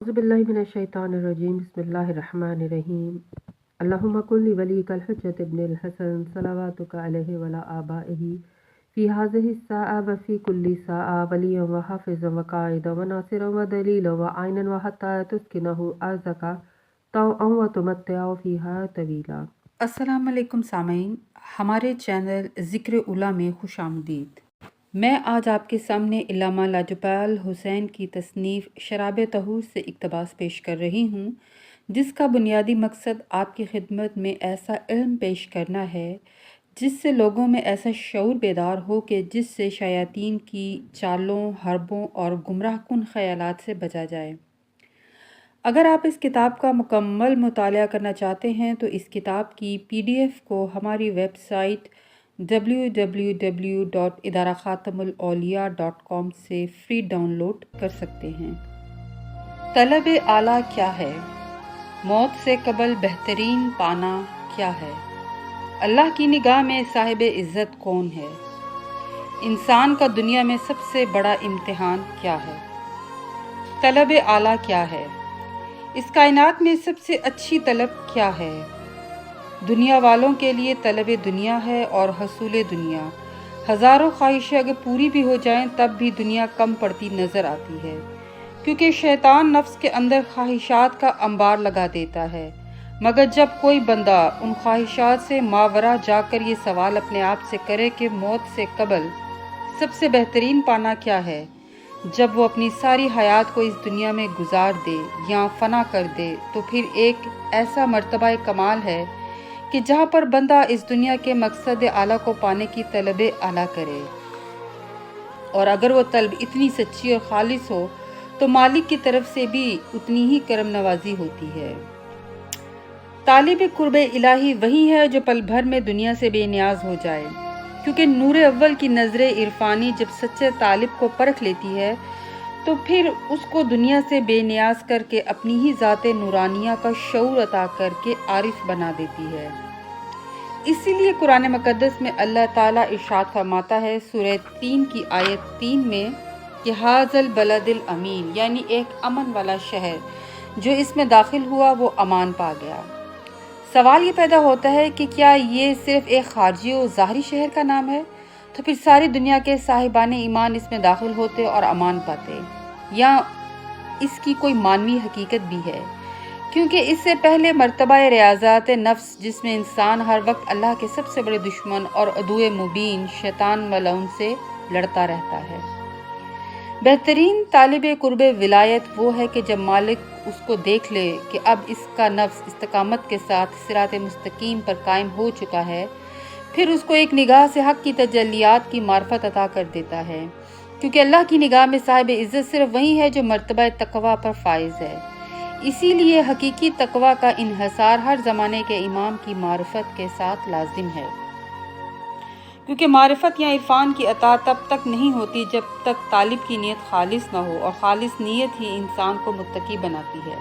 औज़ुबिल्लाहि मिनश्शैतानिर्रजीम बिस्मिल्लाहिर्रहमानिर्रहीम अल्लाहुम्मा कुल्ली वलीकल हुज्जत इब्निल हसन सलावातुका अलैहि वला आबाइही फ़ी हाज़िहि स्साअ व फ़ी कुल्ली साअ वलिय्यन व हाफ़िज़न व क़ाइदन व नासिरन व दलीलन व आइनन व हत्ता तुस्किनहु अर्ज़का तौअन व तुमत्तिअहु फ़ीहा तवीला। अस्सलाम वालेकुम सामीन, हमारे चैनल ज़िक्र उला में खुश आमदीद। मैं आज आपके सामने इल्लामा लाजपाल हुसैन की तसनीफ़ शराब तहूर से इक़्तिबास पेश कर रही हूँ, जिसका बुनियादी मकसद आपकी खिदमत में ऐसा इल्म पेश करना है जिससे लोगों में ऐसा शऊर बेदार हो कि जिससे शयातीन की चालों, हरबों और गुमराहकुन ख़यालात से बचा जाए। अगर आप इस किताब का मुकम्मल मुताला करना चाहते हैं तो इस किताब की PDF को हमारी वेबसाइट www.idarakhatamulauliya.com से फ्री डाउनलोड कर सकते हैं। तलब आला क्या है? मौत से कबल बेहतरीन पाना क्या है? अल्लाह की निगाह में साहिब इज़्ज़त कौन है? इंसान का दुनिया में सबसे बड़ा इम्तिहान क्या है? तलब आला क्या है? इस कायनात में सबसे अच्छी तलब क्या है? दुनिया वालों के लिए तलब दुनिया है और हसूल दुनिया। हज़ारों ख्वाहिशें अगर पूरी भी हो जाएं तब भी दुनिया कम पड़ती नज़र आती है, क्योंकि शैतान नफ्स के अंदर ख्वाहिशात का अंबार लगा देता है। मगर जब कोई बंदा उन ख्वाहिशात से मावरा जाकर ये सवाल अपने आप से करे कि मौत से कबल सबसे बेहतरीन पाना क्या है, जब वो अपनी सारी हयात को इस दुनिया में गुजार दे या फना कर दे, तो फिर एक ऐसा मर्तबा कमाल है कि जहाँ पर बंदा इस दुनिया के मकसद आला को पाने की तलब आला करे, और अगर वो तलब इतनी सच्ची और खालिस हो तो मालिक की तरफ से भी उतनी ही करम नवाजी होती है। तालिब कुर्ब इलाही वही है जो पल भर में दुनिया से बेनियाज हो जाए, क्योंकि नूर अव्वल की नज़र इरफानी जब सच्चे तालिब को परख लेती है तो फिर उसको दुनिया से बेनियाज करके अपनी ही ज़ाते नूरानिया का शऊर अता करके आरिफ बना देती है। इसीलिए कुरान मुक़द्दस में अल्लाह ताला इरशाद फरमाता है सूरह 3 की आयत 3 में कि हाज़ल बलदिल अमीन, यानी एक अमन वाला शहर जो इसमें दाखिल हुआ वो अमान पा गया। सवाल ये पैदा होता है कि क्या ये सिर्फ एक खारजी और ज़ाहरी शहर का नाम है? तो फिर सारी दुनिया के साहिबान ईमान इसमें दाखिल होते और अमान पाते, या इसकी कोई मानवी हकीकत भी है? क्योंकि इससे पहले मर्तबा रियाज़ात नफ्स, जिसमें इंसान हर वक्त अल्लाह के सबसे बड़े दुश्मन और अदुए मुबीन शैतान मलऊन से लड़ता रहता है। बेहतरीन तालिब कुर्ब विलायत वो है कि जब मालिक उसको देख ले कि अब इसका नफ्स इस्तकामत के साथ सिरात मुस्तकीम पर कायम हो चुका है, फिर उसको एक निगाह से हक़ की तजल्लियात की मार्फत अता कर देता है, क्योंकि अल्लाह की निगाह में साहिब इज़्ज़त सिर्फ वही है जो मर्तबा तक़वा पर फाइज है। इसीलिए हकीकी तक़वा का इन्हसार हर ज़माने के इमाम की मारिफत के साथ लाजिम है, क्योंकि मारिफत या इरफान की अता तब तक नहीं होती जब तक तालिब की नीयत खालिस न हो, और खालिस नीयत ही इंसान को मुत्तकी बनाती है।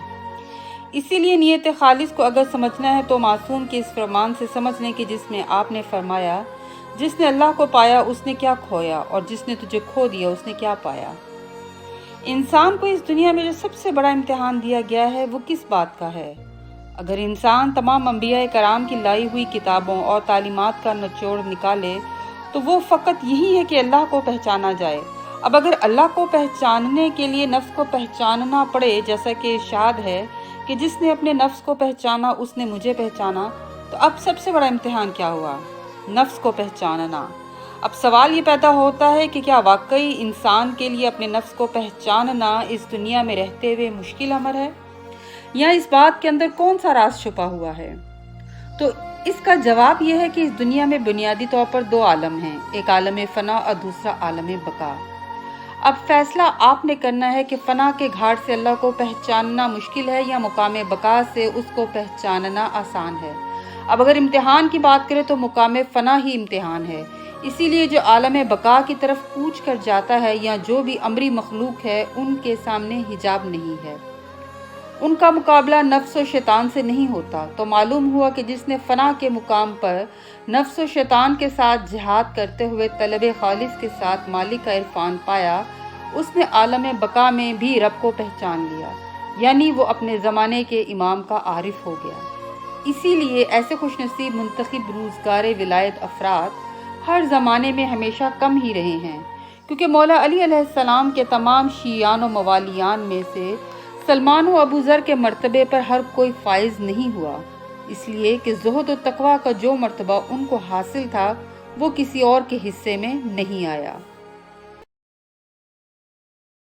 इसीलिए नीयत खालिस को अगर समझना है तो मासूम के इस फरमान से समझ लें कि जिसमें आपने फरमाया, जिसने अल्लाह को पाया उसने क्या खोया, और जिसने तुझे खो दिया उसने क्या पाया। इंसान को इस दुनिया में जो सबसे बड़ा इम्तिहान दिया गया है वो किस बात का है? अगर इंसान तमाम अंबिया कराम की लाई हुई किताबों और तालीमात का निचोड़ निकाले तो वो फ़कत यही है कि अल्लाह को पहचाना जाए। अब अगर अल्लाह को पहचानने के लिए नफ्स को पहचानना पड़े, जैसा कि इरशाद है कि जिसने अपने नफ्स को पहचाना उसने मुझे पहचाना, तो अब सबसे बड़ा इम्तिहान क्या हुआ? नफ्स को पहचानना। अब सवाल ये पैदा होता है कि क्या वाकई इंसान के लिए अपने नफ्स को पहचानना इस दुनिया में रहते हुए मुश्किल अमर है, या इस बात के अंदर कौन सा राज छुपा हुआ है? तो इसका जवाब यह है कि इस दुनिया में बुनियादी तौर पर दो आलम हैं, एक आलम फ़ना और दूसरा आलम बका। अब फैसला आपने करना है कि फ़ना के घाट से अल्लाह को पहचानना मुश्किल है या मुकाम बका से उसको पहचानना आसान है। अब अगर इम्तिहान की बात करें तो मुकाम फ़ना ही इम्तिहान है। इसीलिए जो आलम बका की तरफ कूच कर जाता है या जो भी अमरी मखलूक है, उनके सामने हिजाब नहीं है, उनका मुकाबला नफ्स और शैतान से नहीं होता। तो मालूम हुआ कि जिसने फ़ना के मुकाम पर नफ्स और शैतान के साथ जिहाद करते हुए तलब खालिस के साथ मालिक का इरफान पाया, उसने आलम बका में भी रब को पहचान लिया। یعنی وہ اپنے زمانے کے امام کا عارف ہو گیا۔ اسی لیے ایسے خوش نصیب منتخب روزگار ولایت افراد ہر زمانے میں ہمیشہ کم ہی رہے ہیں، کیونکہ مولا علی علیہ السلام کے تمام شیعان و موالیان میں سے سلمان و ابو ذر کے مرتبے پر ہر کوئی فائز نہیں ہوا، اس لیے کہ زہد و تقویٰ کا جو مرتبہ ان کو حاصل تھا وہ کسی اور کے حصے میں نہیں آیا۔